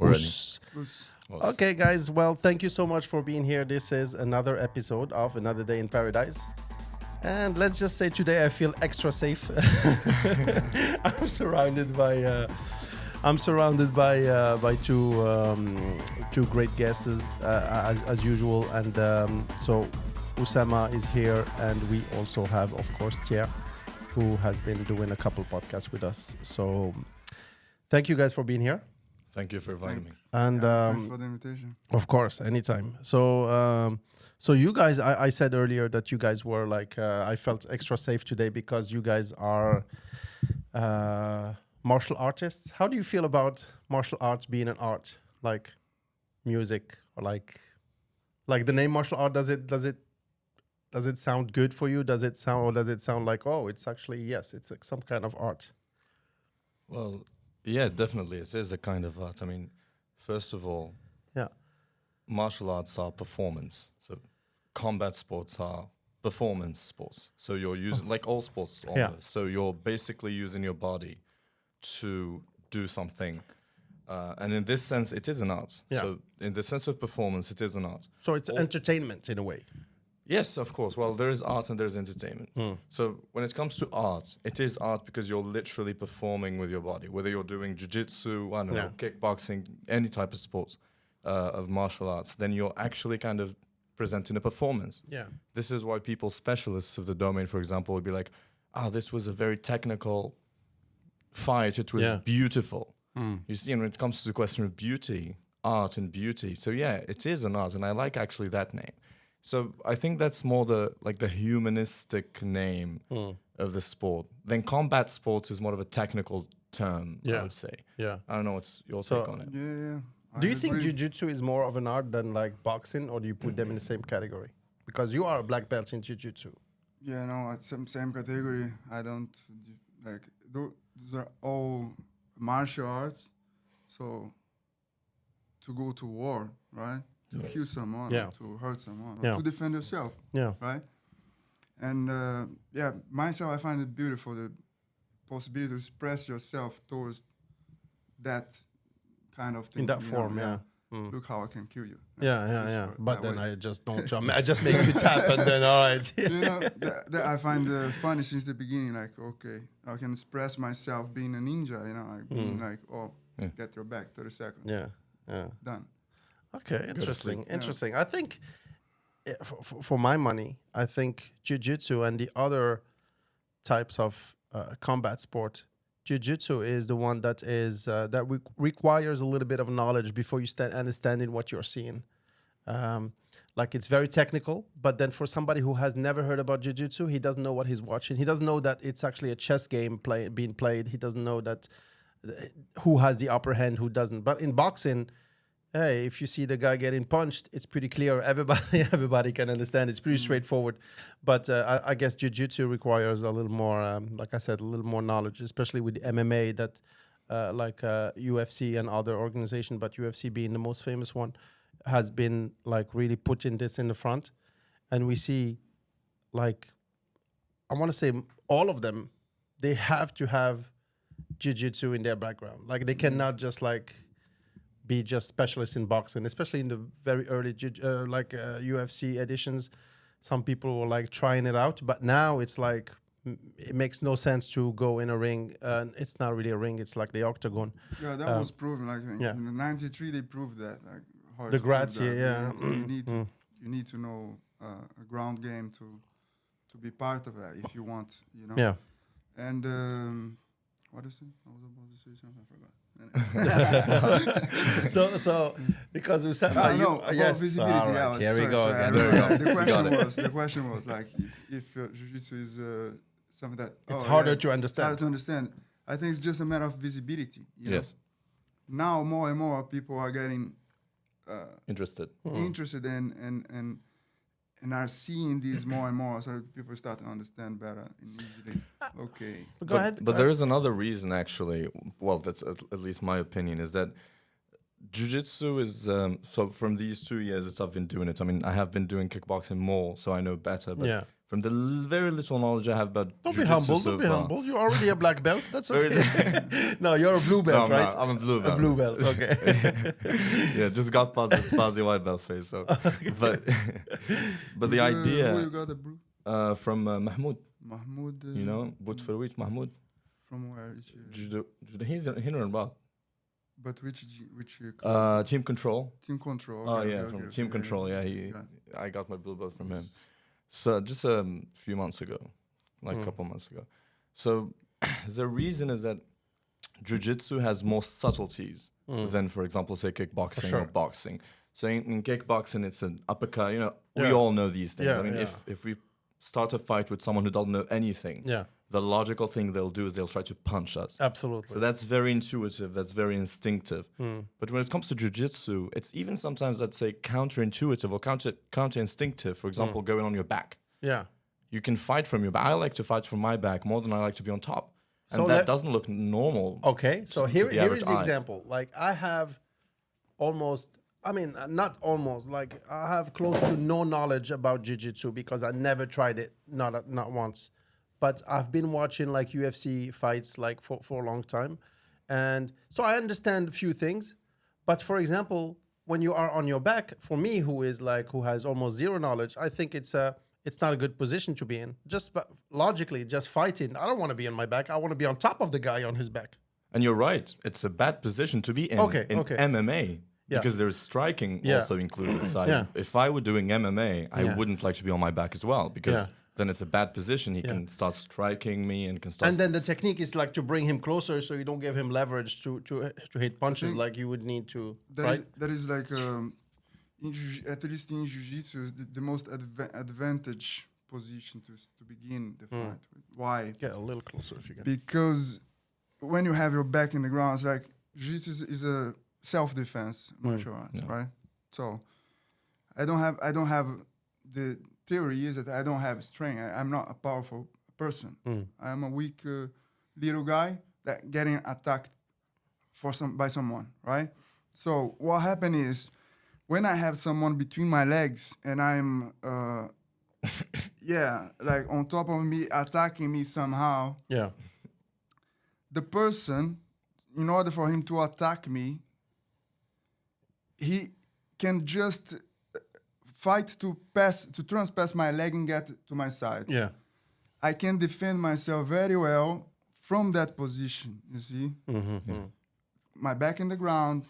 We're ready. Us. Okay, guys. Well, thank you so much for being here. This is another episode of Another Day in Paradise. And let's just say today I feel extra safe. I'm surrounded by two great guests as usual, and so Oussama is here, and we also have, of course, Thierry, who has been doing a couple podcasts with us. So thank you guys for being here. Thank you for inviting me. And Thanks for the invitation. of course, anytime. So so you guys, I said earlier that you guys were like, I felt extra safe today because you guys are martial artists. How do you feel about martial arts being an art, like music, or like the name martial art? Does it sound good for you? Does it sound like, oh, it's actually, yes, it's like some kind of art? Well, yeah, definitely. It is a kind of art. I mean, first of all, Yeah. martial arts are performance. So combat sports are performance sports. So you're using, like all sports almost. Yeah. So you're basically using your body to do something. And in this sense, it is an art. Yeah. So in the sense of performance, it is an art. So it's entertainment in a way. Yes, of course. Well, there is art and there is entertainment. So when it comes to art, it is art because you're literally performing with your body. Whether you're doing jiu-jitsu, I don't know, kickboxing, any type of sports of martial arts, then you're actually kind of presenting a performance. Yeah. This is why people, specialists of the domain, for example, would be like, this was a very technical fight. It was beautiful. You see, and when it comes to the question of beauty, art and beauty, so yeah, it is an art, and I like actually that name. So I think that's more the humanistic name of the sport. Then combat sports is more of a technical term, I would say. Yeah. I don't know what's your So- take on it. Yeah. Do you I think agree. jiu-jitsu is more of an art than like boxing, or do you put them in the same category? Because you are a black belt in jiu-jitsu. Yeah, no, it's same category. I don't like those are all martial arts. So to go to war, right? To kill someone, Yeah. or to hurt someone, or Yeah. to defend yourself, Yeah. right? And myself, I find it beautiful, the possibility to express yourself towards that kind of thing. In that you form, know, yeah. Look how I can kill you. Yeah. Just But that then way. I just don't jump. I just make you tap, and then all right. You know, that I find funny since the beginning. Like, okay, I can express myself being a ninja. You know, like being like, get your back, 30 seconds, Yeah. done. Okay, interesting. sleep. Interesting. I think, for my money, I think jiu-jitsu and the other types of combat sport, jiu-jitsu is the one that is that requires a little bit of knowledge before you understanding what you're seeing. Like, it's very technical, but then for somebody who has never heard about jiu-jitsu, he doesn't know what he's watching. He doesn't know that it's actually a chess game being played. He doesn't know that who has the upper hand, who doesn't. But in boxing, hey, if you see the guy getting punched, it's pretty clear. Everybody can understand. It's pretty straightforward. But I guess jiu-jitsu requires a little more, like I said, a little more knowledge, especially with MMA that, like UFC and other organizations, but UFC being the most famous one, has been like really putting this in the front. And we see, like, I want to say all of them, they have to have jiu-jitsu in their background. Like, they cannot just like be just specialists in boxing, especially in the very early UFC editions. Some people were like trying it out, but now it's like it makes no sense to go in a ring. It's not really a ring; it's like the octagon. Yeah, that was proven. Like yeah. in '93, they proved that. Like how The it's proved grazie, that, yeah. You need to know a ground game to be part of that if you want. You know. Yeah. And what is it? I was about to say something. I forgot. So because we said, About visibility. all Yeah, right, here we sorry, go sorry, again. The question was like if jiu-jitsu is something that It's harder to It's understand. harder to understand. I think it's just a matter of visibility. You Yes. know? Now more and more people are getting Interested. interested in and are seeing these more and more, so people start to understand better and easily. Okay. Go ahead. But there is another reason, actually. Well, that's at least my opinion, is that jiu-jitsu is so from these 2 years that I've been doing it. I mean, I have been doing kickboxing more, so I know better. But Yeah. from the very little knowledge I have about Don't be jiu-jitsu humble. so Don't be far. humble. You're already a black belt. That's Very- okay. No, you're a blue belt, No, I'm right? not. I'm a blue A belt. blue belt. Okay. Yeah, just got past the white belt phase. So, but but the Who idea you got the blue? from Mahmoud, Mahmoud. you know, Boutfarouit Mahmoud, From where? he's in about But which club? Team Control. Team Control. Oh okay, yeah, okay, from okay, Team Control. Yeah, I got my blue belt from him. So just a few months ago, like a couple months ago. So the reason is that jiu-jitsu has more subtleties than, for example, say kickboxing or boxing. So in kickboxing, it's an uppercut. You know, we Yeah. all know these things. Yeah, I mean, yeah. if we start a fight with someone who doesn't know anything, Yeah, the logical thing they'll do is they'll try to punch us. absolutely. So that's very intuitive. That's very instinctive. But when it comes to jiu-jitsu, it's even sometimes, let's say, counterintuitive or counter-instinctive. For example, going on your back. Yeah. You can fight from your back. I like to fight from my back more than I like to be on top. And So that let- doesn't look normal. Okay, so to here the here average is the eye. example. Like I have almost, I mean, not almost. Like I have close to no knowledge about jiu-jitsu because I never tried it, not once. But I've been watching like UFC fights like for a long time, and so I understand a few things. But for example, when you are on your back, for me, who has almost zero knowledge, I think it's not a good position to be in. Just logically, just fighting. I don't want to be on my back. I want to be on top of the guy on his back. And you're right. It's a bad position to be in in MMA. Yeah. Because there's striking Yeah. also included. So Yeah. if I were doing MMA, I Yeah. wouldn't like to be on my back as well. Because Yeah. then it's a bad position. He can start striking me and can start... And then the technique is like to bring him closer, so you don't give him leverage to hit punches think like you would need to. That is like at least in jiu-jitsu is the most advantage position to begin the fight with. Why? Get a little closer if you can. Because when you have your back in the ground, it's like jiu-jitsu is a self-defense martial arts, right? So I don't have the theory is that I don't have strength. I'm not a powerful person. I'm a weak little guy that getting attacked by someone, right? So what happened is when I have someone between my legs and I'm like on top of me attacking me somehow, Yeah. the person, in order for him to attack me, he can just fight to transpass my leg and get to my side. Yeah. I can defend myself very well from that position, you see? My back in the ground,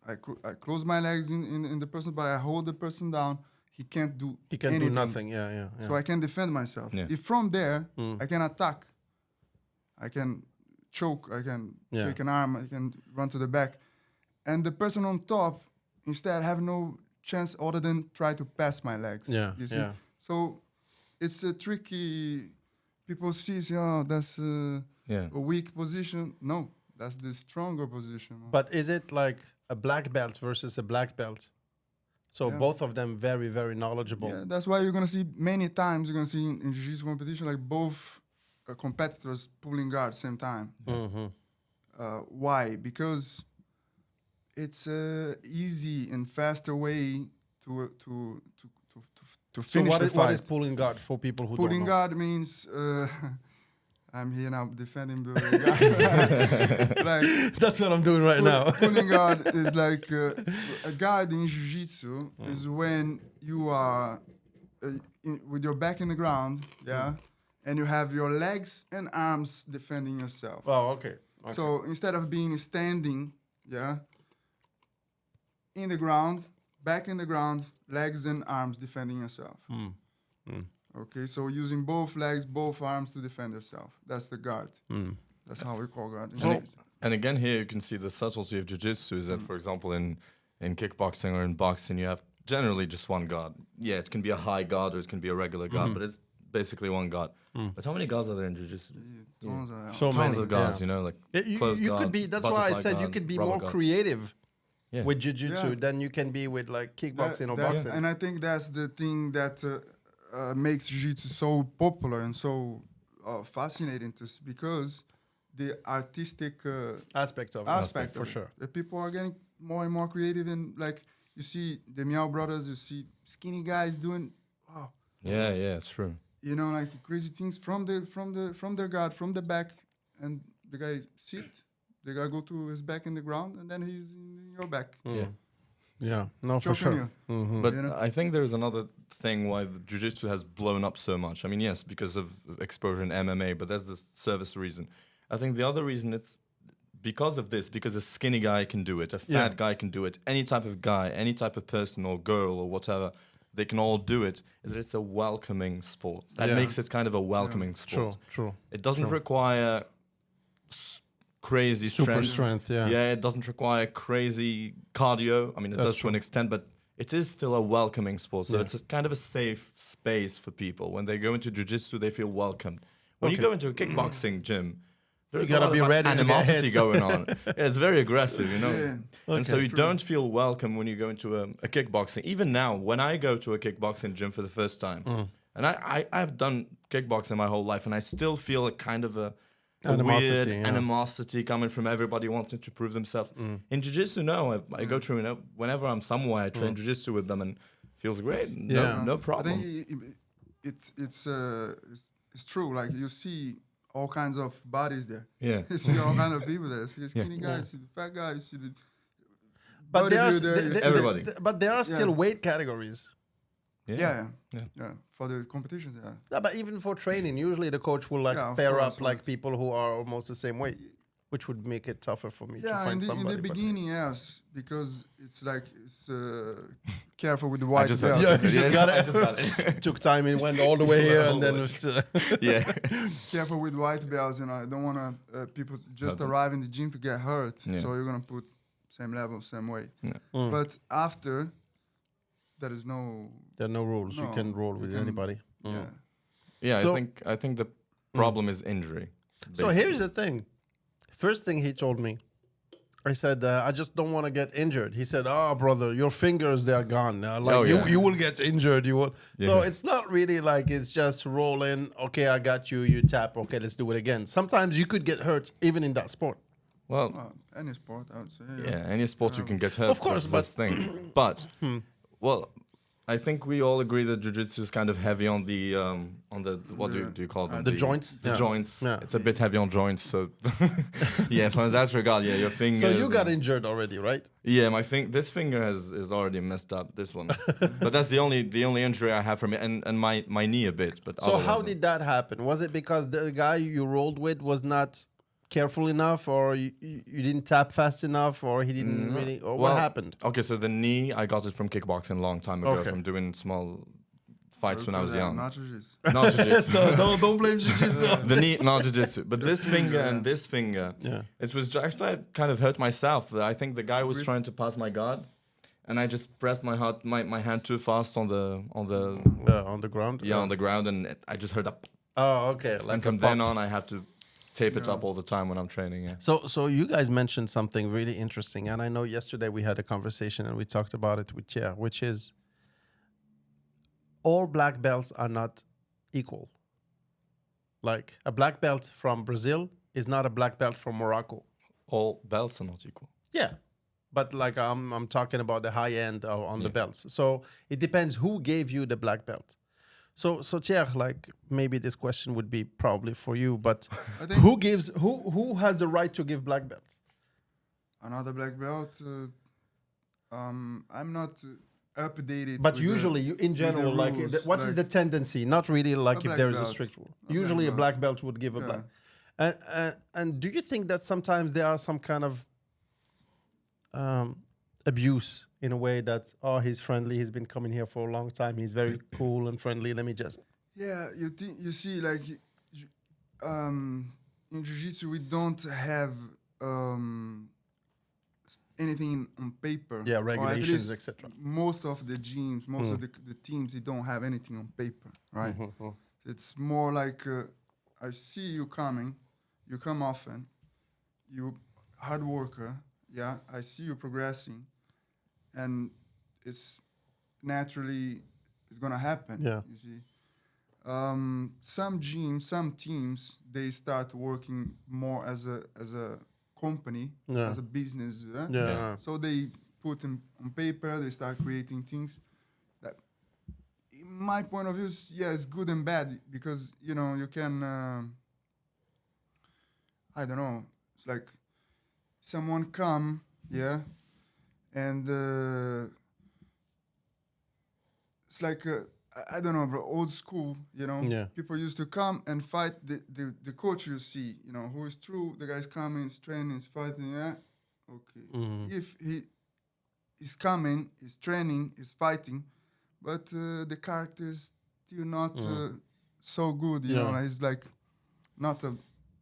I close my legs in the person, but I hold the person down. He can't do He can anything. do nothing. Yeah. So I can defend myself. Yeah. If from there, I can attack. I can choke. I can take an arm. I can run to the back. And the person on top, instead, have no chance other than try to pass my legs. Yeah, You see? yeah. So it's a tricky... People see, oh, that's a weak position. No, that's the stronger position. Man. But is it like a black belt versus a black belt? So both of them very, very knowledgeable. Yeah, that's why you're gonna see many times you're gonna see in jiu-jitsu competition like both competitors pulling guard same time. Why? Because it's a easy and faster way to So finish the fight. what is pulling guard for people who Pulling don't know? guard means I'm here now defending the guard. Like, That's what I'm doing right now. pulling guard is like a guard in jiu-jitsu is when you are with your back in the ground, and you have your legs and arms defending yourself. Oh, okay. So instead of being standing, in the ground, back in the ground, legs and arms defending yourself. Okay, so using both legs, both arms to defend yourself. That's the guard. That's how we call guard. And again, here you can see the subtlety of jiu-jitsu is that, for example, in kickboxing or in boxing, you have generally just one guard. Yeah, it can be a high guard or it can be a regular guard, but it's basically one guard. But how many guards are there in jiu-jitsu? So Tons many, of guards, yeah. you know, like You closed could guard, be. That's why I butterfly said you guard, could be rubber more guard. creative Yeah. with jiu-jitsu Yeah. than you can be with like kickboxing or boxing. And I think that's the thing that makes jiu-jitsu so popular and so fascinating because the artistic Aspects of aspect for of it. sure. The people are getting more and more creative, and like you see the Meow Brothers, you see skinny guys doing. Wow, Yeah, it's true. you know, like crazy things from the guard from the back, and the guy sit, the guy go to his back in the ground, and then he's in your back. Yeah. Yeah, no, for Choking sure. you. But You know? I think there's another thing why the jiu-jitsu has blown up so much. I mean, yes, because of exposure in MMA, but that's the service reason. I think the other reason it's because of this, because a skinny guy can do it, a fat guy can do it, any type of guy, any type of person or girl or whatever, they can all do it. Is that it's a welcoming sport. That makes it kind of a welcoming sport. True. It doesn't require crazy Super strength. strength, yeah. Yeah, it doesn't require crazy cardio. I mean, it That's does to an extent, but it is still a welcoming sport. So Yeah. it's a kind of a safe space for people. When they go into jiu-jitsu, they feel welcomed. When you Okay. go into a kickboxing gym, there's gotta a lot be of ready to get animosity hit. going on. Yeah, it's very aggressive, you know. Yeah. And so Okay. you don't feel welcome when you go into a kickboxing. Even now, when I go to a kickboxing gym for the first time, and I've done kickboxing my whole life, and I still feel a kind of a Animosity, weird yeah. animosity coming from everybody wanting to prove themselves. In jiu-jitsu, no, I go through, you know, whenever I'm somewhere, I train jiu-jitsu with them, and feels great. No, Yeah. no I problem. think it's true. Like you see all kinds of bodies there. Yeah. You see all kind of people there. You see the skinny guy, you see the fat guy, you see the But there are, bodybuilder, you see- Everybody. but there are still Yeah. weight categories. yeah, Yeah. yeah. For the competitions, yeah. Yeah, but even for training, usually the coach will like Yeah, of pair course, up like right. people who are almost the same weight, which would make it tougher for me to Yeah, find in somebody. the but- beginning, yes, because it's like it's careful with the I white just belt. Yeah, you just got I it. just got it. Took time, it went all the way here, and then Yeah. Careful with white belts. You know, I don't want to people just No, arrive in the gym to get hurt. Yeah. So you're gonna put same level, same weight. Mm. But after, there is no. there are no rules. You No, can roll you with can- anybody. Mm. Yeah. Yeah, So- I think the problem is injury. So basically. here's the thing. First thing he told me, I said, I just don't want to get injured. He said, "Oh, brother, your fingers, they're gone. Like Oh, yeah. you will get injured. You will." So Yeah. it's not really like it's just rolling. Okay, I got you. You tap. Okay, let's do it again. Sometimes you could get hurt even in that sport. Well, Any sport, I would say. yeah, any sport you can get hurt. Of course, that's the thing. But well, I think we all agree that jiu-jitsu is kind of heavy on the what do you call them? The joints? The Yeah. joints. Yeah. It's a bit heavy on joints. So yes, on that regard, yeah, your fingers. So you got and- injured already, right? Yeah, this finger is already messed up. This one, but that's the only injury I have from it, and my knee a bit. But So otherwise, how did that happen? Was it because the guy you rolled with was not careful enough, or you didn't tap fast enough, or he didn't really, or what Well, happened? Okay, so the knee I got it from kickboxing a long time ago Okay. from doing small fights when I was young. Not jiu-jitsu. Not jiu-jitsu. So don't blame jiu-jitsu. The knee, not jiu-jitsu, but this finger yeah. and this finger. Yeah. It was actually I kind of hurt myself. I think the guy was trying to pass my guard, and I just pressed my hand too fast on the on the ground. on the ground, and I just heard a. Oh, okay. Like And from a then pop. on, I have to tape it up all the time when I'm training. Yeah. So you guys mentioned something really interesting, and I know yesterday we had a conversation and we talked about it with Thierry, which is all black belts are not equal. Like a black belt from Brazil is not a black belt from Morocco. All belts are not equal. Yeah, but like I'm talking about the high end on the belts. So it depends who gave you the black belt. So Thierry, like maybe this question would be probably for you, but I think who has the right to give black belts? another black belt. I'm not updated. But with the- usually, in general, like rules, what is like- the tendency? Not really like if black there is a belt. strict rule. A black Usually, a belt. black belt would give a Yeah. black. And do you think that sometimes there are some kind of abuse in a way that he's friendly, he's been coming here for a long time, he's very cool and friendly. Let me just Yeah, you see, like in jiu-jitsu, we don't have anything on paper. Or at regulations, least etc. Most of the gyms, most of the teams, they don't have anything on paper, right? Mm-hmm. It's more like I see you coming, you come often, you hard worker, yeah. I see you progressing, and it's naturally it's gonna happen. Yeah. You see, some gyms, some teams, they start working more as a company, Yeah. as a business. Yeah. So they put them on paper. They start creating things that my point of view, it's good and bad because you know you can. I don't know. It's like someone come, yeah, and it's like I don't know, bro, old school. You know, Yeah. people used to come and fight the coach. You see, you know, who is true. The guy's coming, he's training, he's fighting. Yeah, okay. If he is coming, he's training, he's fighting, but the character is still not so good. You know, like, it's like not a.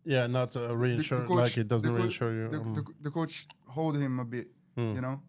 Yeah, not a reinsure, like it doesn't reinsure you. The coach hold him a bit, you know,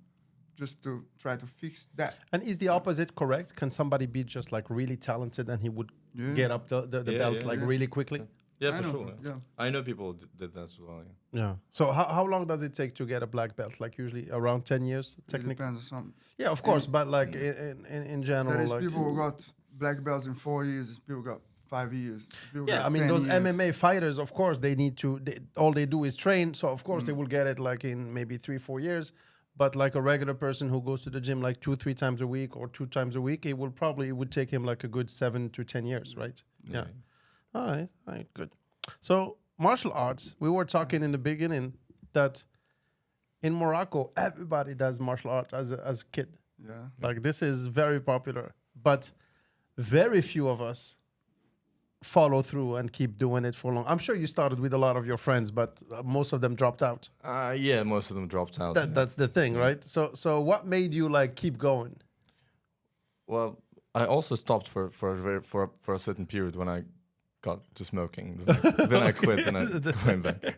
just to try to fix that. And is the opposite correct? Can somebody be just like really talented and he would get up the belts like really quickly? Yeah, I for know, sure. yeah. I know people did that as well. Yeah. Yeah. So how long does it take to get a black belt? Like usually around 10 years, It technically? depends on some. Yeah, of course, but like in general. There is like, people who got black belts in 4 years. There's people who got 5 years. People yeah, got I mean, 10 those years. MMA fighters, of course, they need to, all they do is train. So, of course, they will get it like in maybe 3-4 years. But like a regular person who goes to the gym like 2-3 times a week or 2 times a week, it would take him like a good 7 to 10 years, right? Yeah. All right, good. So, martial arts, we were talking in the beginning that in Morocco, everybody does martial arts as a kid. Yeah. Like this is very popular, but very few of us follow through and keep doing it for long. I'm sure you started with a lot of your friends, but most of them dropped out. Yeah, most of them dropped out. That's the thing, right? So what made you like keep going? Well, I also stopped for a certain period when I got to smoking. Then I quit and I went back.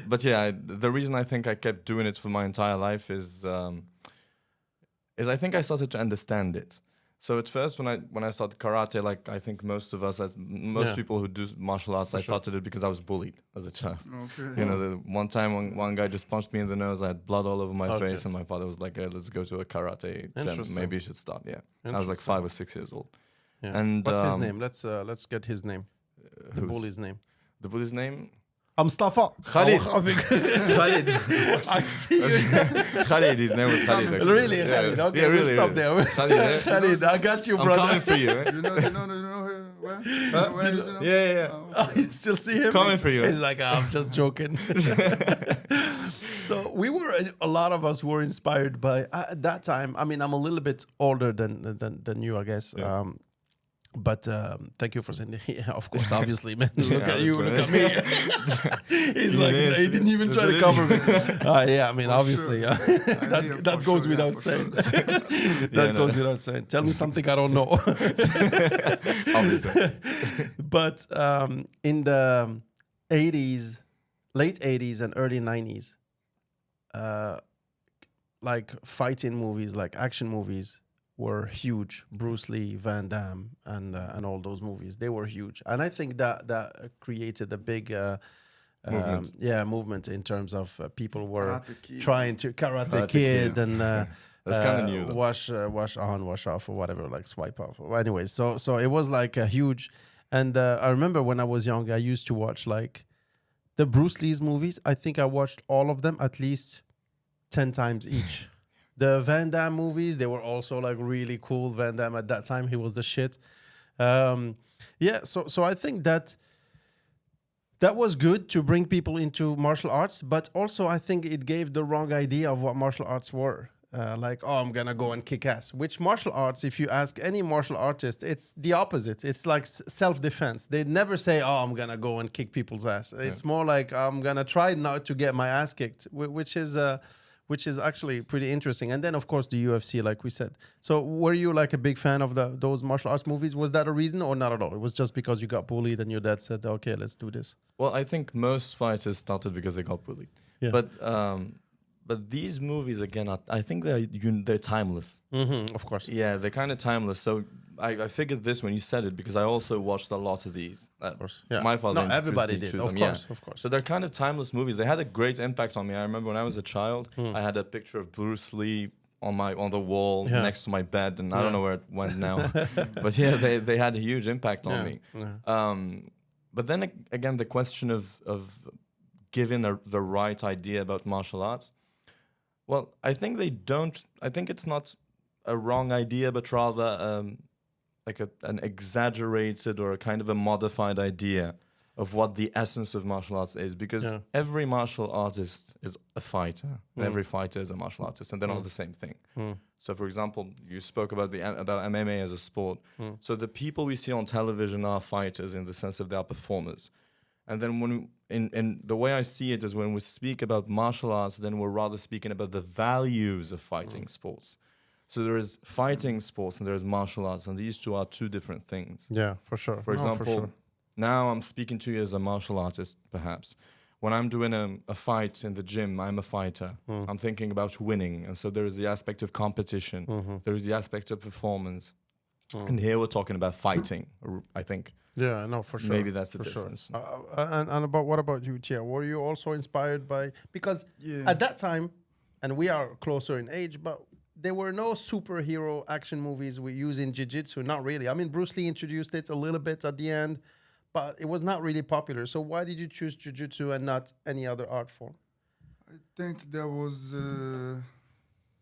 but yeah, the reason I think I kept doing it for my entire life is I think I started to understand it. So at first, when I started karate, like I think most of us, most people who do martial arts, I started it because I was bullied as a child. Okay. You know, the one time one guy just punched me in the nose. I had blood all over my face, and my father was like, hey, "Let's go to a karate gym. Maybe you should start." Yeah, I was like 5 or 6 years old. Yeah. And what's his name? Let's get his name. The bully's name. The bully's name? Mustafa. Khalid. Khalid. I see you. Khalid. His name was Khalid. Actually. Really, Khalid. Okay, really, we'll stop there. Khalid, Khalid, I got you, I'm brother. coming for you. You know where? Where is it? Yeah. Oh, You still see him? Coming for you. He's like, I'm just joking. So a lot of us were inspired by, at that time, I mean, I'm a little bit older than you, I guess. Yeah. But thank you for saying it. Yeah, of course, obviously, man. Look Yeah, at you, look that's at me. He's like, he didn't even try to cover me. Yeah, I mean, obviously, sure. that goes without saying. That goes without saying. Tell me something I don't know. Obviously. But in the 80s, late 80s and early 90s, like fighting movies, like action movies, were huge. Bruce Lee, Van Damme, and all those movies, they were huge. And I think that created a big movement in terms of people were trying to Karate Kid and that's kind of new. wash on, wash off, or whatever, like swipe off. Anyway, so it was like a huge. And I remember when I was young, I used to watch like the Bruce Lee's movies. I think I watched all of them at least 10 times each. The Van Damme movies, they were also like really cool. Van Damme at that time, he was the shit. So I think that was good to bring people into martial arts, but also I think it gave the wrong idea of what martial arts were. Like, oh, I'm gonna go and kick ass. Which martial arts, if you ask any martial artist, it's the opposite. It's like self-defense. They never say, oh, I'm gonna go and kick people's ass. It's more like, I'm gonna try not to get my ass kicked, which is actually pretty interesting. And then, of course, the UFC, like we said. So were you like a big fan of those martial arts movies? Was that a reason or not at all? It was just because you got bullied and your dad said, okay, let's do this. Well, I think most fighters started because they got bullied. Yeah. But these movies, again, I think they're timeless. Mm-hmm, of course. Yeah, they're kind of timeless. So I figured this when you said it because I also watched a lot of these. Of course. Yeah. My father introduced everybody me did. to Of them, course, yeah. of course. So they're kind of timeless movies. They had a great impact on me. I remember when I was a child, I had a picture of Bruce Lee on the wall next to my bed, and I don't know where it went now. But yeah, they had a huge impact on me. Yeah. But then again, the question of giving the right idea about martial arts. Well, I think they don't. I think it's not a wrong idea, but rather like an exaggerated or a kind of a modified idea of what the essence of martial arts is, because every martial artist is a fighter, and every fighter is a martial artist, and they're not the same thing. So, for example, you spoke about about MMA as a sport. So the people we see on television are fighters in the sense of they are performers. And then in the way I see it is when we speak about martial arts, then we're rather speaking about the values of fighting sports. So there is fighting sports and there is martial arts, and these two are two different things. Yeah, for sure. For example, now I'm speaking to you as a martial artist, perhaps. When I'm doing a fight in the gym, I'm a fighter. I'm thinking about winning. And so there is the aspect of competition. There is the aspect of performance. And here we're talking about fighting, I think. Yeah, no, for sure. Maybe that's the difference. Sure. And what about you, Tia? Were you also inspired by... Because at that time, and we are closer in age, but there were no superhero action movies we use in jiu-jitsu. Not really. I mean, Bruce Lee introduced it a little bit at the end, but it was not really popular. So why did you choose jiu-jitsu and not any other art form? I think there was in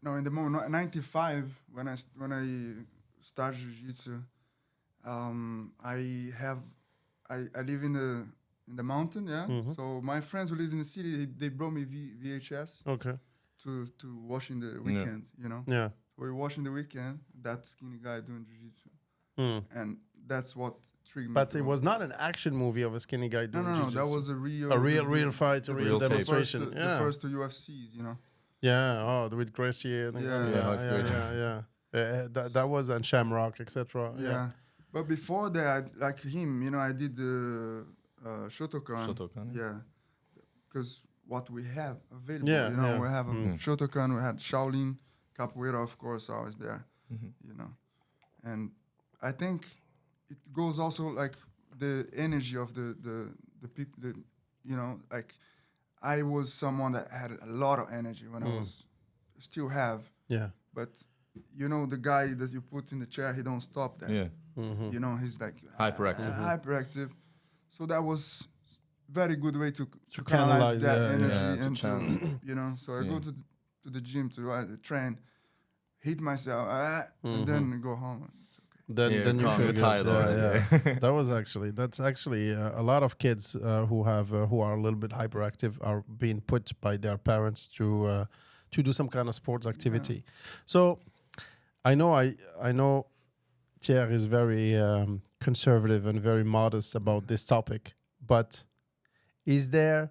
the moment 95 when I started jiu-jitsu. I live in the mountain, yeah. So my friends who live in the city, they brought me VHS. Okay. To watch in the weekend, you know. Yeah. So we watch in the weekend that skinny guy doing jiu-jitsu, and that's what triggered me. But it was not an action movie of a skinny guy doing jiu-jitsu. No, that was a real fight, a real demonstration. The first two UFCs, you know. Yeah. With Gracie and yeah. That was and Shamrock, etc. Yeah. But before that, like him, you know, I did the Shotokan. Yeah. Because what we have available, you know, we have a Shotokan, we had Shaolin, Capoeira, of course, always there, you know. And I think it goes also like the energy of the people, you know, like I was someone that had a lot of energy when I was, still have. Yeah. But, you know, the guy that you put in the chair, he don't stop that. Yeah. You know, he's like hyperactive. So that was very good way to canalize that energy and to, you know. So I go to the gym to train, hit myself, and then go home. It's okay. Then you feel tired. That's actually a lot of kids who are a little bit hyperactive are being put by their parents to do some kind of sports activity. Yeah. So I know Thierry is very conservative and very modest about this topic, but is there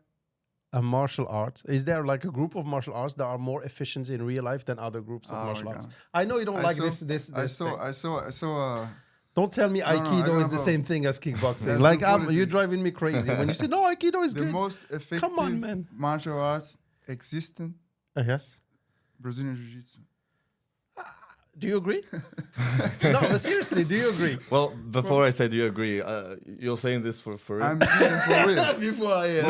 a martial art? Is there like a group of martial arts that are more efficient in real life than other groups of martial arts? I know you don't this. I saw. Don't tell me Aikido is the same thing as kickboxing. Like you're driving me crazy when you say no, Aikido is good. The most effective martial arts existing. Yes. Brazilian Jiu-Jitsu. Do you agree? No, but seriously, do you agree? Well, before I say do you agree, you're saying this for real? I'm saying it for real. Before I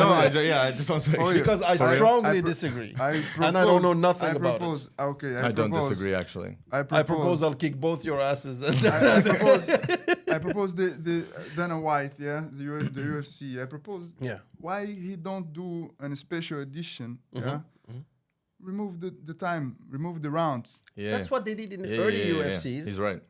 I just want to say because I strongly disagree, and I don't know nothing about it. Okay, I don't disagree actually. I propose I'll kick both your asses. And I propose the Dana White, the UFC. I propose why he don't do a special edition, remove the time, remove the rounds. Yeah. That's what they did in the early UFCs. Yeah. He's right.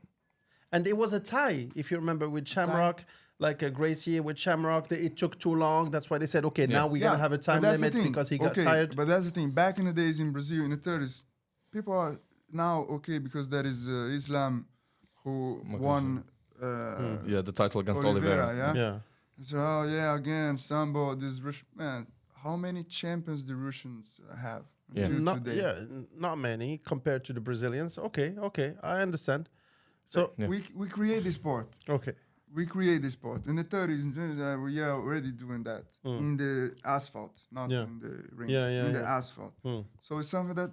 And it was a tie, if you remember, with Shamrock, like a Gracie with Shamrock. It took too long. That's why they said, okay, now we're going to have a time limit because he got tired. But that's the thing. Back in the days in Brazil, in the 30s, people are now okay because there is Islam who won the title against Oliveira. So, again, Sambo, this Russian man. How many champions the Russians have? Not many compared to the Brazilians. Okay, I understand. So we create the sport. Okay. We create the sport. In the 30s and 20s, we are already doing that in the asphalt, not in the ring. In the asphalt. So it's something that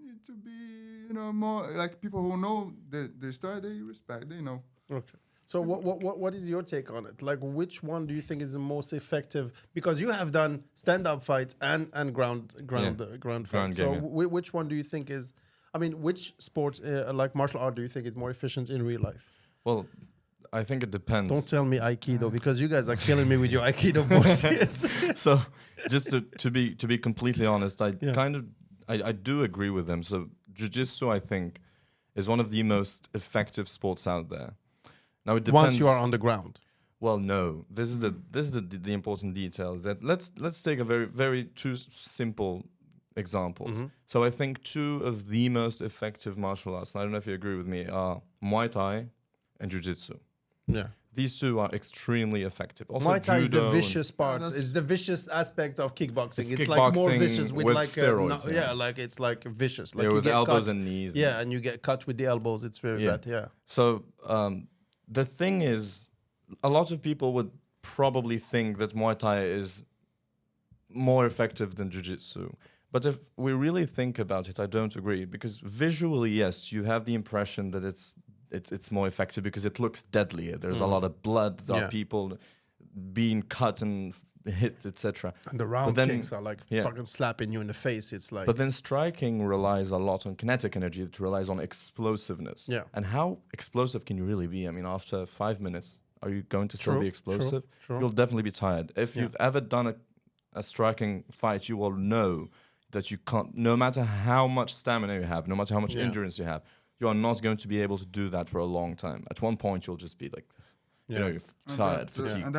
need to be, more like people who know the story, they respect, they know. Okay. So what is your take on it? Like, which one do you think is the most effective? Because you have done stand-up fights and ground fights. So which one do you think is? I mean, which sport like martial art do you think is more efficient in real life? Well, I think it depends. Don't tell me Aikido because you guys are killing me with your Aikido bullshit. So just to be completely honest, I do agree with them. So jiu-jitsu, I think, is one of the most effective sports out there. Now it depends. once you are on the ground. Well, no. This is the important detail. That let's take a very two simple examples. So I think two of the most effective martial arts, and I don't know if you agree with me, are Muay Thai and Jiu-Jitsu. Yeah. These two are extremely effective. Also, Muay Thai is the judo vicious part. that's- It's the vicious aspect of kickboxing. It's It's like more kickboxing vicious with with like steroids, yeah, yeah. like it's like vicious. Like yeah, you with get elbows cut. and knees. Yeah, and you get cut with the elbows. It's very Yeah. bad. Yeah. So the thing is, a lot of people would probably think that Muay Thai is more effective than Jiu-Jitsu. But if we really think about it, I don't agree, because visually, yes, you have the impression that it's more effective because it looks deadlier. There's a lot of blood. There Yeah. are people being cut and hit, etc. And the round then- kicks are like yeah. fucking slapping you in the face. It's like But then striking relies a lot on kinetic energy. It relies on explosiveness. Yeah. And how explosive can you really be? I mean, after 5 minutes, are you going to still True, be explosive? true. You'll definitely be tired. If Yeah. you've ever done a striking fight, you will know that you can't, no matter how much stamina you have, no matter how much Yeah. endurance you have, you are not going to be able to do that for a long time. At one point, you'll just be like, you know, you're And tired, that, fatigued.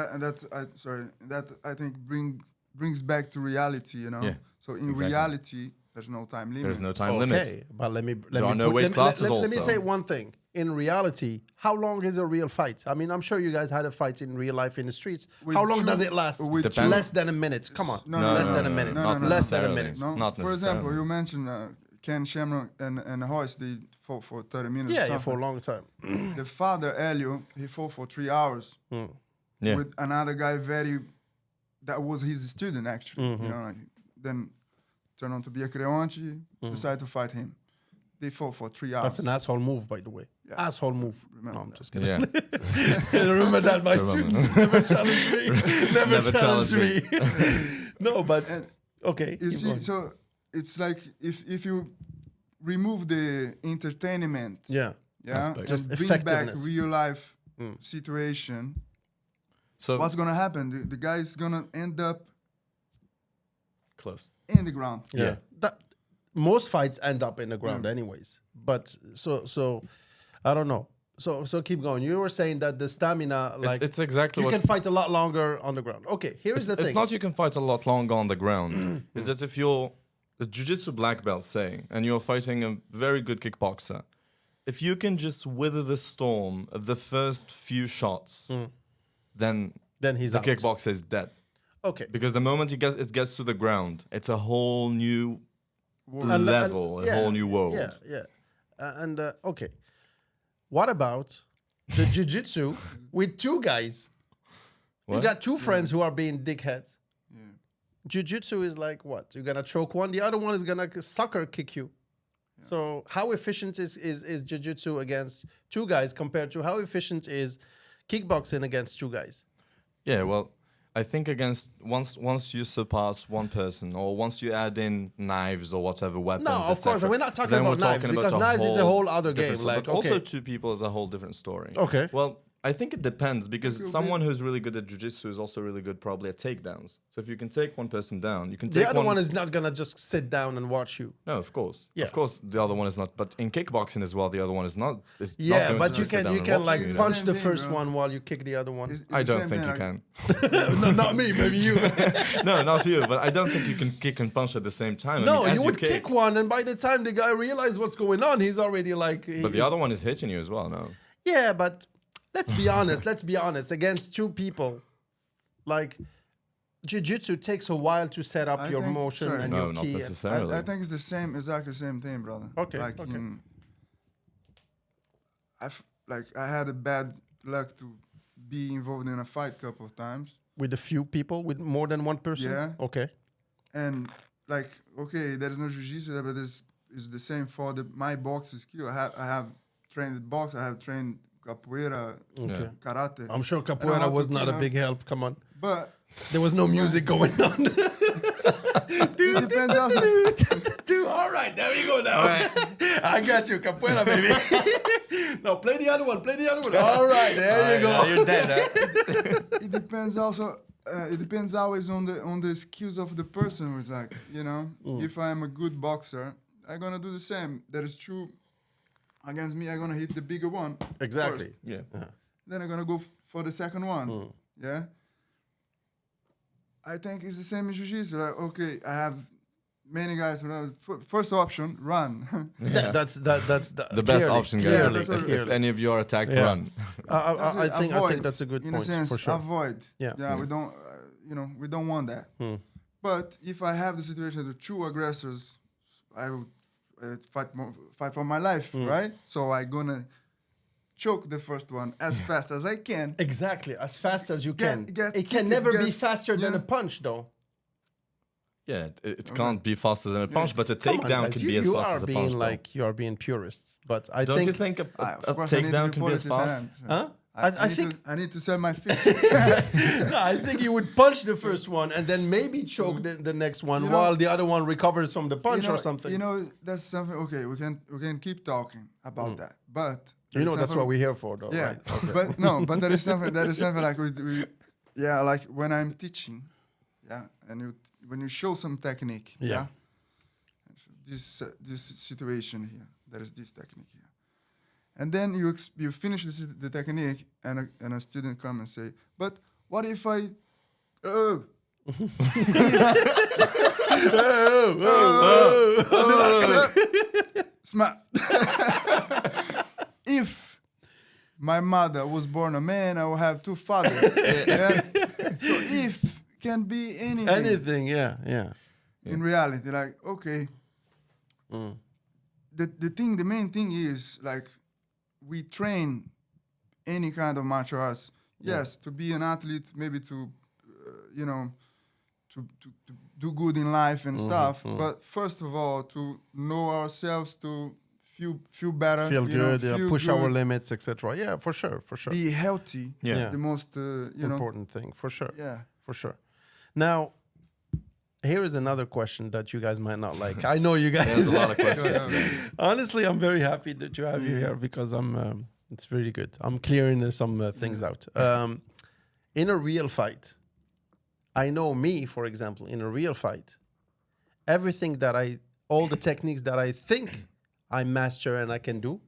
that I think brings back to reality, you know. Yeah, So in exactly. reality, there's no time limit. There's no time okay, limit. but let me There are me no put- weight let me- classes let me also. say one thing. In reality, how long is a real fight? I mean, I'm sure you guys had a fight in real life in the streets. With How long two- does it last? with Depends. Less than a minute. Come on, No, no, less no, than a no, minute. no, no, no, Less than a necessarily. minute. No, Not for example, necessarily. you mentioned Ken Shamrock and Royce, they fought for 30 minutes. Yeah, or yeah, for a something. long time. The father, Helio, he fought for 3 hours Yeah. with another guy that was his student, actually. Mm-hmm. You know, like, then turned out to be a Creonte, decided to fight him. They fought for 3 hours. That's an asshole move, by the way. Yeah. Asshole move. Remember No, I'm that. just kidding. Yeah. Remember that, my Remember. students never challenge me. Never challenge challenge me. No, but And okay. you keep see, going. so it's like if you remove the entertainment, Yeah. Aspect. and Just bring back effectiveness. real life situation, So what's gonna happen? The guy's gonna end up close. in the ground. Yeah. That most fights end up in the ground anyways. But so I don't know. So keep going. You were saying that the stamina, like It's exactly you what can fight a lot longer on the ground. Okay, here's the it's thing. not you can fight a lot longer on the ground. Is that if you're a jiu-jitsu black belt, say, and you're fighting a very good kickboxer, if you can just wither the storm of the first few shots, then He's the out. kickboxer is dead. Okay. Because the moment it gets to the ground, it's a whole new And- level, yeah, a whole new world. Yeah, yeah. Okay. What about the jiu-jitsu with two guys? You What? got two friends who are being dickheads. Jiu-jitsu is like what? You're gonna choke one, the other one is gonna sucker kick you. So how efficient is jiu-jitsu against two guys compared to how efficient is kickboxing against two guys? Yeah, well, I think against once you surpass one person, or once you add in knives or whatever weapons. No, of course, etc., we're not talking then about we're knives, talking because about knives is a whole other different game, story. like, But also okay. two people is a whole different story. Okay. Well, I think it depends, because Could someone who's really good at jiu-jitsu is also really good probably at takedowns. So if you can take one person down, you can take The other one is not gonna just sit down and watch you. No, of course. Yeah. Of course, the other one is not. But in kickboxing as well, the other one is not. Is not Yeah, going but to you just sit down can and watch like you, you know? punch Same the thing, first bro. one while you kick the other one. It's I the don't same think thing, you like- can. No, not me, maybe you. No, not you. But I don't think you can kick and punch at the same time. I No, mean, as you would kick one, and by the time the guy realizes what's going on, he's already like. But the other one is hitting you as well. No. Yeah, but let's be honest. Let's be honest. Against two people, like jiu-jitsu takes a while to set up I your think- motion sorry. and No, your not key. necessarily. I think it's the same, exactly the same thing, brother. Okay, Like okay. I had a bad luck to be involved in a fight couple of times, With a few people, with more than one person. Yeah. Okay. and like okay, there's no jiu-jitsu there, but it's the same for my boxing skill. I have trained box. I have trained capoeira, Okay. karate. I'm sure I know capoeira how was to, not you a know, big help. Come on. But There was no music going on. it depends also. Dude, all right, there we go now. I got you, capoeira, baby. No, play the other one. Play the other one. All right, there you go. You're dead. It depends also. It depends always on the skills of the person who's like, you know, if I'm a good boxer, I'm gonna do the same. That is true. Against me, I'm gonna hit the bigger one. Exactly. Yeah. then I'm gonna go for the second one. Yeah. I think it's the same in jiu-jitsu. Like, okay, I have many guys. First option, run. That's The best clearly, option, guys. clearly, That's If any of you are attacked, Yeah. run. I think Avoid, that's a good in point a sense, for sure. Avoid. Yeah. We don't. We don't want that. But if I have the situation with two aggressors, I would fight for my life, right? So I gonna choke the first one as fast as I can. Exactly, as fast as you Get- can. get- It kick can it, never be get- faster than yeah. a punch, though. Yeah, it can't be faster than a punch, but a Come on, takedown guys, can you, be as you fast are as a being punch. though. like you are being purists, but I Don't think you think a Of course, I need to takedown be can be as politically fast? correct. Huh? I think I need to sell my fish. no, I think you would punch the first one and then maybe choke the next one You know- while the other one recovers from the punch or something. That's something. Okay, we can keep talking about that, but That's what we're here for, though, Yeah, right? Okay. but no, but there is something like like when I'm teaching, and when you show some technique, Yeah. this situation here, there is this technique here, and then you finish the technique, and a student come and say, but what if I, smart. If my mother was born a man, I will have two fathers. Yeah? So if can be anything. Anything, yeah. In reality, like, okay. The main thing is, like, we train any kind of martial arts. Yes, to be an athlete, maybe to do good in life and stuff. But first of all, to know ourselves, to feel better, Feel good, feel push good, our limits, etc. Yeah, for sure. be healthy. Yeah. The most Important thing, for sure. Yeah. For sure. Now, here is another question that you guys might not like. I know you guys. There's a lot of questions. Honestly, I'm very happy that you have you here because it's really good. I'm clearing some things out. In a real fight, I know me, for example, in a real fight, all the techniques that I think I master and I can do,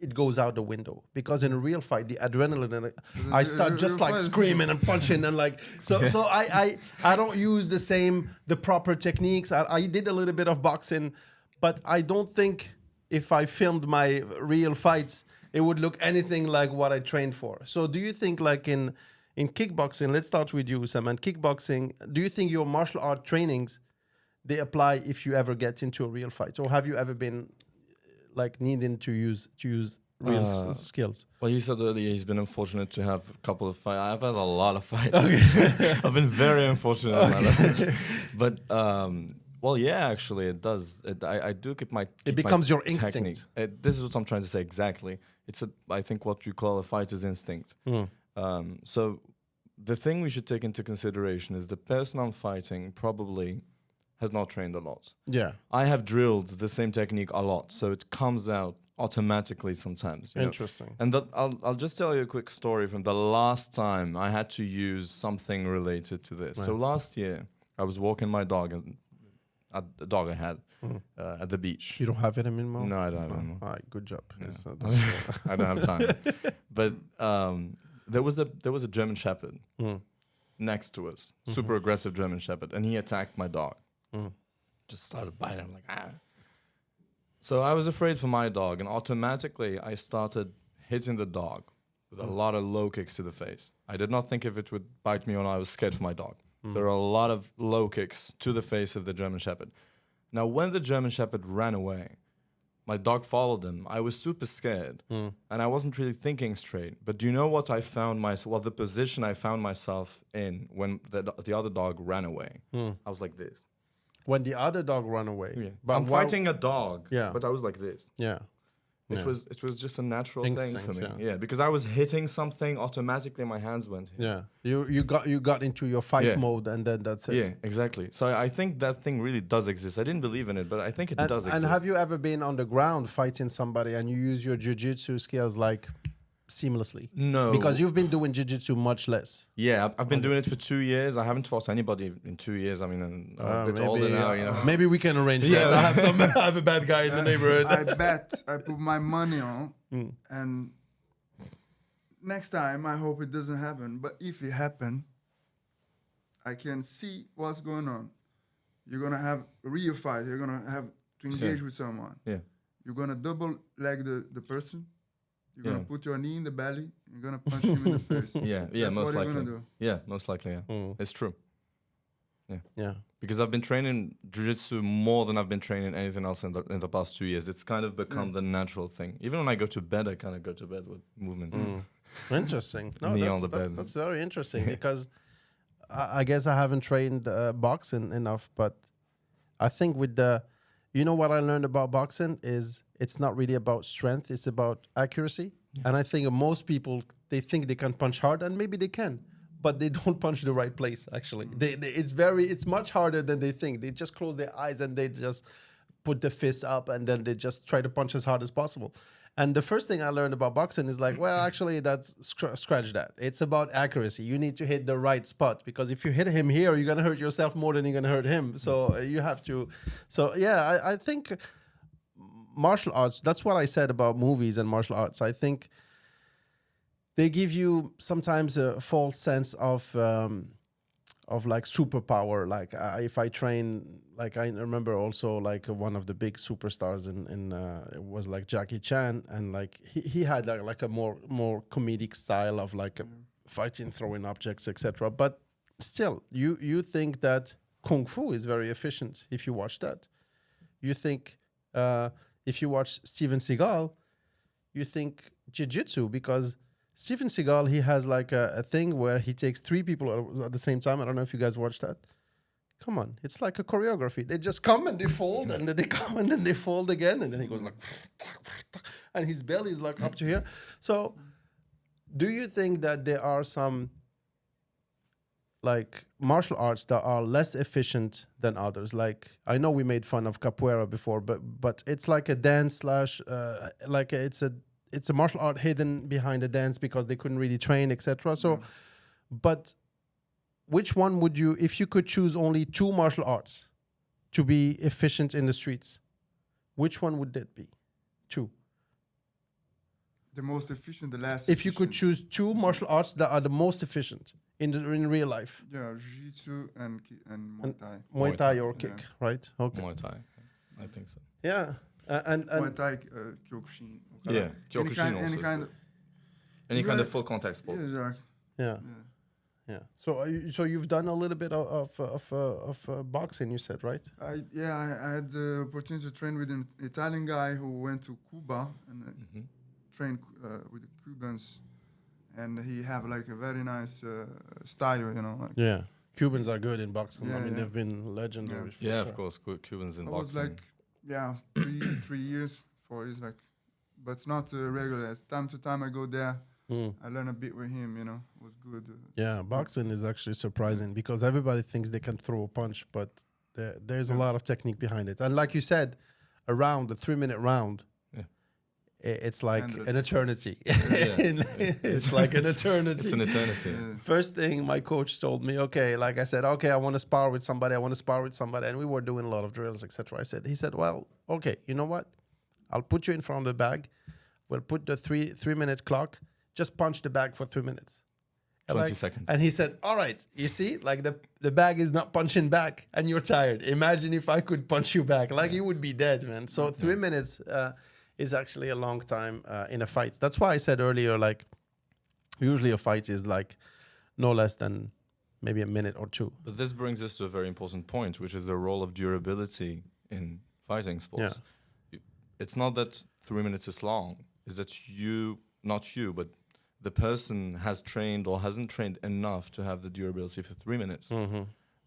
it goes out the window because in a real fight, the adrenaline, and I start just real like fight. screaming and punching and like so. So I don't use the proper techniques. I did a little bit of boxing, but I don't think if I filmed my real fights, it would look anything like what I trained for. So do you think like in kickboxing? Let's start with you, Sam. And kickboxing, do you think your martial art trainings they apply if you ever get into a real fight, or have you ever been like needing to use real skills? Well, you said earlier he's been unfortunate to have a couple of fights. I've had a lot of fights. I've been very unfortunate in my life. But, well, yeah, actually, it does. I do keep my It becomes your technique. instinct. This is what I'm trying to say exactly. I think what you call a fighter's instinct. So the thing we should take into consideration is the person I'm fighting probably has not trained a lot. Yeah. I have drilled the same technique a lot, so it comes out automatically sometimes. You know? Interesting. And I'll just tell you a quick story from the last time I had to use something related to this. So last year, I was walking my dog, the dog I had at the beach. You don't have it anymore? No, I don't have it anymore. All right, good job. I don't have time. But there was a German Shepherd next to us, super aggressive German Shepherd, and he attacked my dog. Just started biting. I'm like, ah. So I was afraid for my dog, and automatically I started hitting the dog with a lot of low kicks to the face. I did not think if it would bite me or not. I was scared for my dog. There were a lot of low kicks to the face of the German Shepherd. Now, when the German Shepherd ran away, my dog followed him. I was super scared, and I wasn't really thinking straight. But do you know what I found myself? Well, the position I found myself in when the other dog ran away. I was like this. When the other dog ran away. Yeah. But I'm while- fighting a dog, Yeah. but I was like this. Yeah. It Yeah. was just a natural thing for Instinct, me. yeah. Yeah, because I was hitting something, automatically my hands went here. Yeah. You got into your fight Yeah. mode and then that's it. Yeah, exactly. So I think that thing really does exist. I didn't believe in it, but I think it does exist. And have you ever been on the ground fighting somebody and you use your jiu-jitsu skills like seamlessly? No. Because you've been doing jiu-jitsu much less. Yeah, I've been doing it for 2 years. I haven't fought anybody in 2 years. I mean, I'm a bit older now, you know. Maybe we can arrange that. I have a bad guy in the neighborhood. I bet I put my money on, and next time, I hope it doesn't happen. But if it happen, I can see what's going on. You're gonna have a real fight. You're gonna have to engage with someone. Yeah. You're gonna double leg the person. You're gonna Yeah. put your knee in the belly. You're gonna punch him in the face. Yeah, yeah, That's most what you're likely. gonna do. Yeah, most likely. Yeah, it's true. Yeah. Because I've been training jiu-jitsu more than I've been training anything else in the past 2 years. It's kind of become the natural thing. Even when I go to bed, I kind of go to bed with movements. Interesting. No, Knee that's, on the that's, bed. that's very interesting because I guess I haven't trained boxing enough, but I think with the, you know what I learned about boxing is it's not really about strength, it's about accuracy. And I think most people, they think they can punch hard, and maybe they can, but they don't punch the right place, actually. It's much harder than they think. They just close their eyes and they just put the fist up and then they just try to punch as hard as possible. And the first thing I learned about boxing is like, well, actually, that's scratch that. It's about accuracy. You need to hit the right spot, because if you hit him here, you're gonna hurt yourself more than you're gonna hurt him. So you have to. So yeah, I think martial arts. That's what I said about movies and martial arts. I think they give you sometimes a false sense of like superpower. Like if I train, like I remember also like one of the big superstars in it was like Jackie Chan, and like he had like a more comedic style of like fighting, throwing objects, etc. But still, you think that Kung Fu is very efficient if you watch that. You think if you watch Steven Seagal, you think Jiu-Jitsu, because Steven Seagal, he has like a thing where he takes 3 people at the same time. I don't know if you guys watch that. Come on, it's like a choreography. They just come and they fold, and then they come and then they fold again, and then he goes like, and his belly is like up to here. So, do you think that there are some like martial arts that are less efficient than others? Like I know we made fun of capoeira before, but it's like a dance slash like it's a martial art hidden behind the dance because they couldn't really train, etc. So, but which one would you, if you could choose only 2 martial arts to be efficient in the streets, which one would that be? 2. The most efficient, the last. If you could efficient. choose 2 martial arts that are the most efficient in real life, Yeah, Jiu-Jitsu and Muay Thai. Muay Thai or Yeah. kick, right? Okay. Muay Thai, I think so. Yeah, and Muay Thai, Kyokushin. Yeah, Kyokushin Any also. kind of. Any kind of Yeah. full contact sport. Yeah, exactly. yeah. Yeah. Yeah. So so you've done a little bit of boxing, you said, right? I had the opportunity to train with an Italian guy who went to Cuba and trained with the Cubans, and he have like a very nice style, you know. Like Yeah. Cubans are good in boxing. I Yeah, mean, yeah. they've been legendary. for Yeah, sure. of course, Cubans in I was boxing. like, 3 years, 4 years, like, but it's not regular. As time to time I go there, I learn a bit with him, you know. It was good. Yeah, boxing is actually surprising because everybody thinks they can throw a punch, but there's a lot of technique behind it. And like you said, a round, the 3-minute round, it's like Endless. an eternity. Yeah. It's like an eternity. It's an eternity. First thing my coach told me, okay, like I said, okay, I want to spar with somebody, and we were doing a lot of drills, etc. He said, well, okay, you know what? I'll put you in front of the bag. We'll put the 3-minute clock. Just punch the bag for 3 minutes. 20 seconds. And he said, all right, you see, like the bag is not punching back and you're tired. Imagine if I could punch you back. Like you would be dead, man. So 3 minutes is actually a long time in a fight. That's why I said earlier, like usually a fight is like no less than maybe a minute or 2. But this brings us to a very important point, which is the role of durability in fighting sports. It's not that 3 minutes is long. It's that not you, but the person has trained or hasn't trained enough to have the durability for 3 minutes.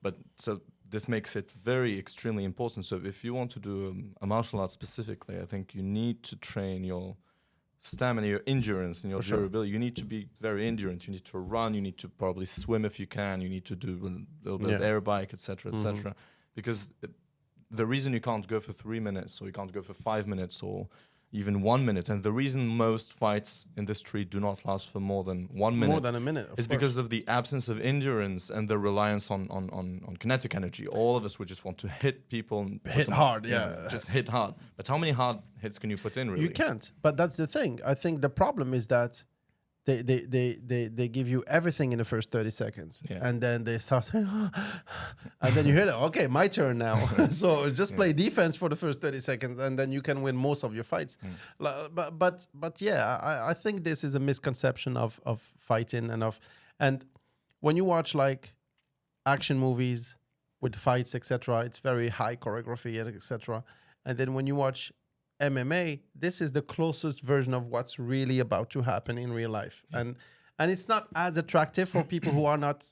But so this makes it very extremely important. So if you want to do a martial art specifically, I think you need to train your stamina, your endurance, and your durability. You need to be very endurant. You need to run. You need to probably swim if you can. You need to do a little bit of air bike, etc., etc. Because the reason you can't go for 3 minutes, or you can't go for 5 minutes, or even 1 minute, and the reason most fights in the street do not last for more than 1 minute, More than a minute, is because of the absence of endurance and the reliance on kinetic energy. All of us would just want to hit people, and put Hit them- hard, just hit hard. But how many hard hits can you put in? Really, You can't. But that's the thing. I think the problem is that they give you everything in the first 30 seconds, Yeah. and then they start saying, and then you hear that, okay, my turn now. So just play defense for the first 30 seconds, and then you can win most of your fights. But yeah, I think this is a misconception of fighting and when you watch like action movies with fights, etc., it's very high choreography, etc. And then when you watch MMA, this is the closest version of what's really about to happen in real life, and it's not as attractive for people who are not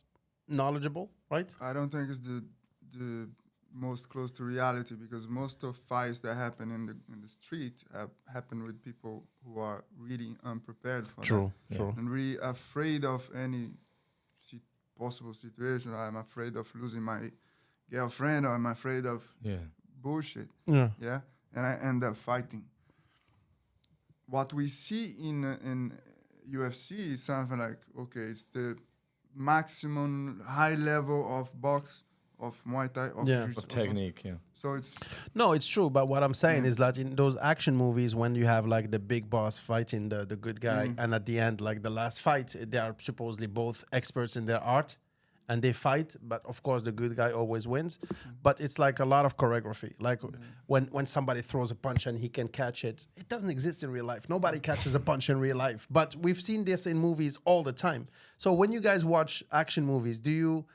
knowledgeable, right? I don't think it's the most close to reality, because most of fights that happen in the street happen with people who are really unprepared for True, that. true. And really afraid of any possible situation. I'm afraid of losing my girlfriend, or I'm afraid of bullshit. Yeah, and I end up fighting. What we see in UFC is something like, okay, it's the maximum high level of box, of Muay Thai, of Yeah. jiu-jitsu, Of technique, So it's No, it's true. But what I'm saying is that in those action movies, when you have like the big boss fighting the good guy, and at the end, like the last fight, they are supposedly both experts in their art, and they fight. But of course, the good guy always wins. But it's like a lot of choreography. Like when somebody throws a punch and he can catch it, it doesn't exist in real life. Nobody catches a punch in real life. But we've seen this in movies all the time. So when you guys watch action movies, do you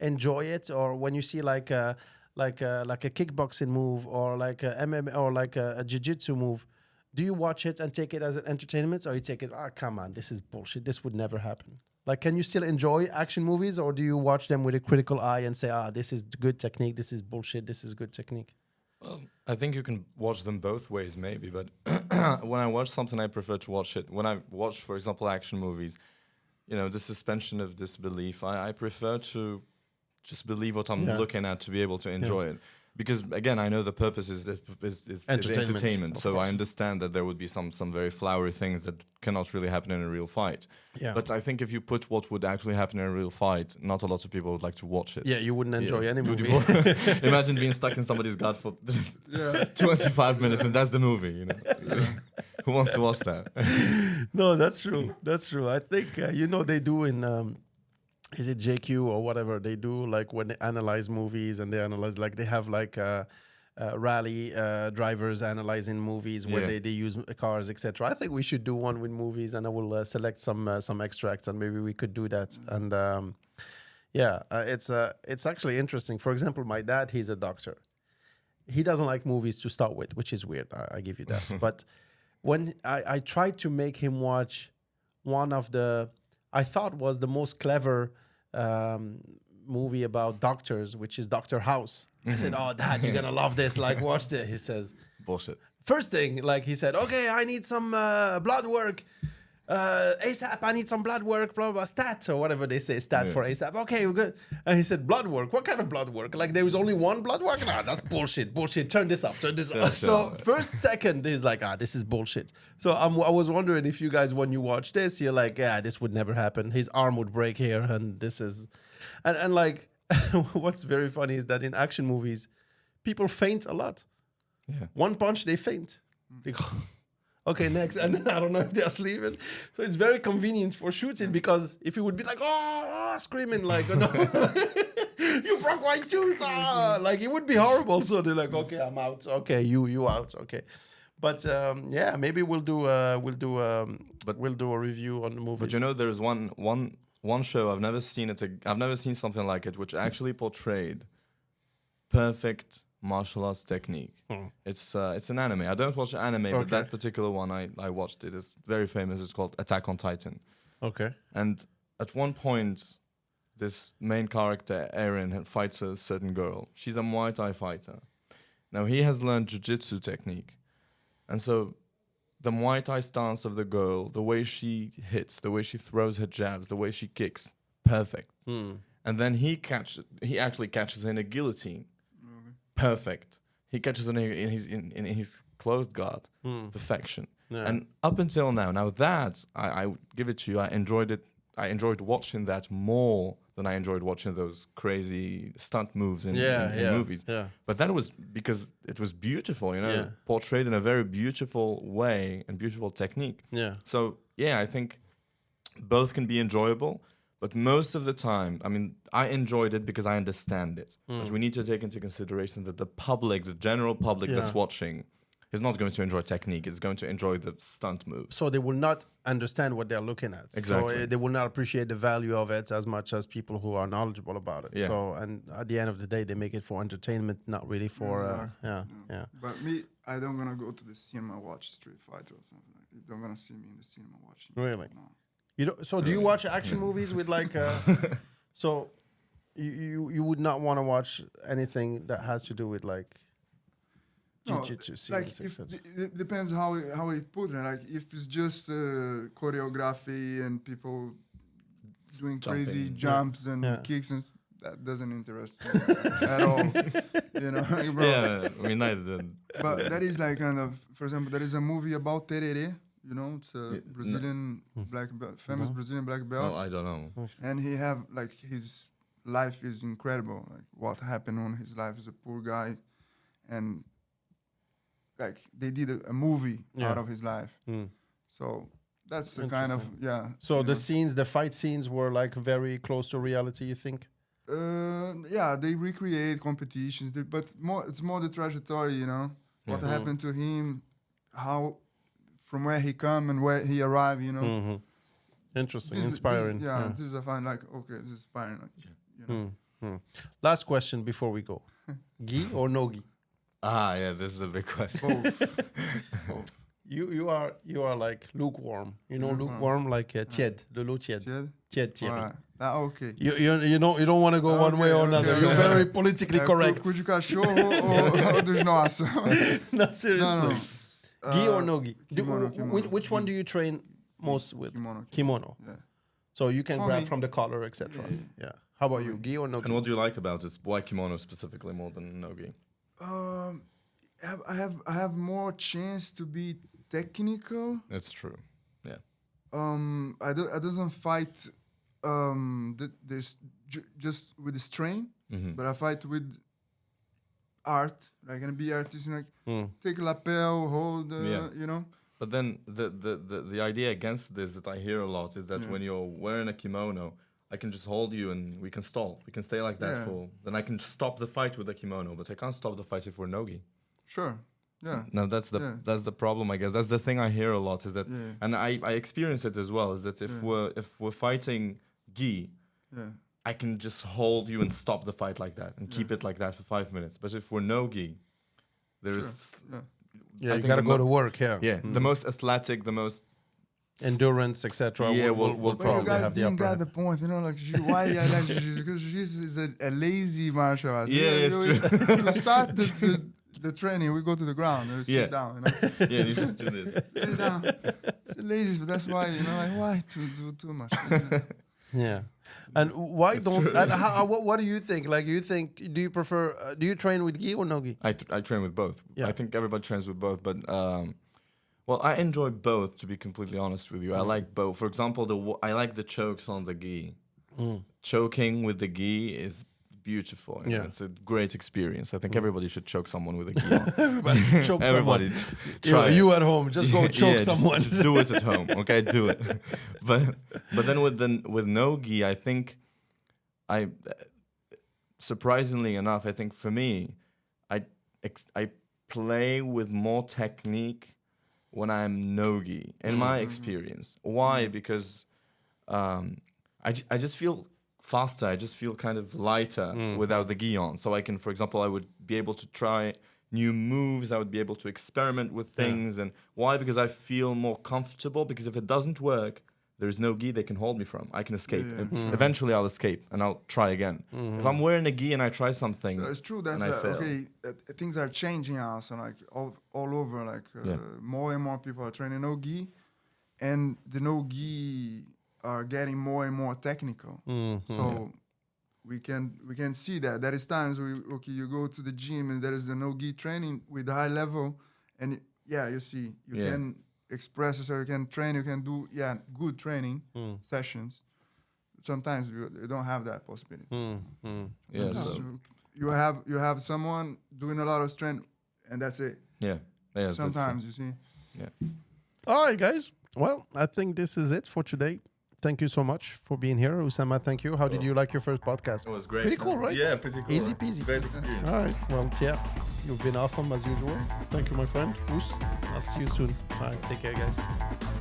enjoy it, or when you see like a kickboxing move, or like a MMA, or like a jiu-jitsu move, do you watch it and take it as an entertainment, or you take it, come on, this is bullshit, this would never happen? Like, can you still enjoy action movies, or do you watch them with a critical eye and say, this is good technique, this is bullshit, this is good technique? Well, I think you can watch them both ways, maybe. But when I watch something, I prefer to watch it. When I watch, for example, action movies, the suspension of disbelief, I prefer to just believe what I'm looking at to be able to enjoy it. Because again, I know the purpose is entertainment. So I understand that there would be some very flowery things that cannot really happen in a real fight. Yeah. But I think if you put what would actually happen in a real fight, not a lot of people would like to watch it. Yeah, you wouldn't enjoy any movie. Imagine being stuck in somebody's gut for 25 minutes, and that's the movie. Who wants to watch that? No, that's true. That's true. I think they do in. Is it JQ or whatever they do, like when they analyze movies, and they analyze, like they have like rally drivers analyzing movies where they use cars, etc. I think we should do one with movies, and I will select some extracts, and maybe we could do that. And it's actually interesting. For example, my dad, he's a doctor. He doesn't like movies to start with, which is weird. I give you that. But when I tried to make him watch one of the, I thought was the most clever movie about doctors, which is Dr. House. I said, Dad, you're going to love this. Like, watch this. He says, bullshit. First thing, like he said, okay, I need some blood work. ASAP, I need some blood work, blah, blah, stat, or whatever they say, stat for ASAP. Okay, we're good. And he said, blood work? What kind of blood work? Like, there was only one blood work? Nah, that's bullshit. Turn this off, off. So first second, he's like, this is bullshit. So I was wondering if you guys, when you watch this, you're like, this would never happen. His arm would break here, and this is... And like, what's very funny is that in action movies, people faint a lot. Yeah. One punch, they faint. They go... Okay, next. And then I don't know if they're sleeping. So it's very convenient for shooting, because if you would be like, screaming like, no, you broke my tooth, like it would be horrible. So they're like, okay, I'm out. Okay, you out. Okay. But maybe we'll do a review on the movie. But there's one show, I've never seen it. I've never seen something like it, which actually portrayed perfect martial arts technique. It's an anime. I don't watch anime, but that particular one I watched it. It's very famous. It's called Attack on Titan. Okay. And at one point, this main character, Eren, fights a certain girl. She's a Muay Thai fighter. Now, he has learned jiu-jitsu technique. And so the Muay Thai stance of the girl, the way she hits, the way she throws her jabs, the way she kicks, perfect. And then he actually catches her in a guillotine. Perfect. He catches it in his closed guard. Perfection. Yeah. And up until now that I give it to you, I enjoyed it. I enjoyed watching that more than I enjoyed watching those crazy stunt moves in movies. Yeah. But that was because it was beautiful, portrayed in a very beautiful way and beautiful technique. Yeah. So I think both can be enjoyable, but most of the time, I mean, I enjoyed it because I understand it. But we need to take into consideration that the public, the general public that's Yeah. watching, is not going to enjoy technique. It's going to enjoy the stunt moves. So they will not understand what they're looking at. Exactly. So they will not appreciate the value of it as much as people who are knowledgeable about it. Yeah. So, and at the end of the day, they make it for entertainment, not really for, yeah. But me, I don't gonna go to the cinema watch Street Fighter or something like that. You don't gonna see me in the cinema watching. Really? No. You don't, so do you watch action movies with like, so you would not want to watch anything that has to do with like No, jiu-jitsu scenes, like if etc. it depends how it put it. Like if it's just choreography and people doing crazy Jumping. jumps and Yeah. kicks and that doesn't interest me at all. You know, like, bro. Yeah, I mean, neither did. But that is like kind of, for example, there is a movie about Tererê. You know, it's a Brazilian black belt, famous Brazilian black belt, Oh, I don't know. and he have like his life is incredible. Like what happened on his life is a poor guy, and like they did a movie Yeah. out of his life. Mm. So that's the kind of So you the know. scenes, the fight scenes were like very close to reality, you think? Yeah, they recreate competitions, but it's more the trajectory, you know, what Mm-hmm. happened to him, how from where he come and where he arrived, you know. Mm-hmm. Interesting, This- inspiring. This, yeah, this is I find like okay, this is inspiring. Like, you know. Mm. Last question before we go: gi or no gi? Ah, yeah, this is a big question. Both. You are like lukewarm. You know, lukewarm like tiède, de l'eau tiède, Tied? tiède, tiède. Alright. Ah, okay. You don't want to go one way or Okay, another. okay, You're okay. very politically correct. Cu de cachorro ou dos nossos? No, seriously. No. Gi or no gi? Kimono, Which one do you train most with? Kimono. Kimono. Yeah. So you can For grab me. from the collar, etc. Yeah. How about you? Gi or no gi? And what do you like about it? Why kimono specifically more than nogi? I have more chance to be technical. It's true. Yeah. I doesn't fight just with the strain, but I fight with art. Like gonna be artistic, like take a lapel, hold, Yeah. you know. But then the idea against this that I hear a lot is that when you're wearing a kimono, I can just hold you and we can stall. We can stay like that Yeah. for. Then I can stop the fight with the kimono, but I can't stop the fight if we're nogi. Sure. Yeah. Now that's the problem, I guess. That's the thing I hear a lot is that, Yeah. and I experience it as well. Is that if we're fighting gi, Yeah. I can just hold you and stop the fight like that and keep it like that for 5 minutes. But if we're nogi, there's Yeah. Yeah, I you think gotta the go mo- to work. Yeah. yeah the most athletic, the most Endurance, etc. Yeah, will we'll But you probably guys have the didn't upper get hand. the point, you know, like why I like jiu-jitsu, because jiu-jitsu is a lazy martial art. Yeah, it's To start the training, we go to the ground and Yeah. sit down, you know. yeah. You just do this. Sit down. It's lazy, but that's why, you know, like why to do too much? Yeah. And why don't? And what do you think? Like, do you prefer? Do you train with gi or no gi? I train with both. Yeah. I think everybody trains with both, but well, I enjoy both. To be completely honest with you, I like both. For example, I like the chokes on the gi. Choking with the gi is beautiful. You know, Yeah. it's a great experience. I think everybody should choke someone with a gi on. Choke Everybody someone. try it. You at home, just go choke Yeah, someone. Just do it at home, okay? Do it. But then with no gi, I think surprisingly enough, I think for me, I play with more technique when I'm no gi. In my experience, why? Because I just feel faster. I just feel kind of lighter without the gi on. So I can, for example, I would be able to try new moves. I would be able to experiment with things. And why? Because I feel more comfortable. Because if it doesn't work, there's no gi they can hold me from. I can escape. And eventually I'll escape and I'll try again. If I'm wearing a gi and I try something, So it's true that and I fail. things are changing also, like all over. Like more and more people are training no gi, and the no gi are getting more and more technical. So we can see that there is times you go to the gym and there is the no gi training with high level, and you see you can express yourself, you can train, you can do good training sessions. Sometimes you don't have that possibility. yeah, So so, you have someone doing a lot of strength, and that's it. yeah. So Sometimes you see. All right, guys. Well, I think this is it for today. thank you so much for being here. Usama, thank you. How did you like your first podcast? It was great. Pretty cool, right? Yeah, pretty cool. Easy peasy. Great experience. All right. Well, yeah, you've been awesome as usual. Thank you, my friend. Us. I'll see you soon. All right. Take care, guys.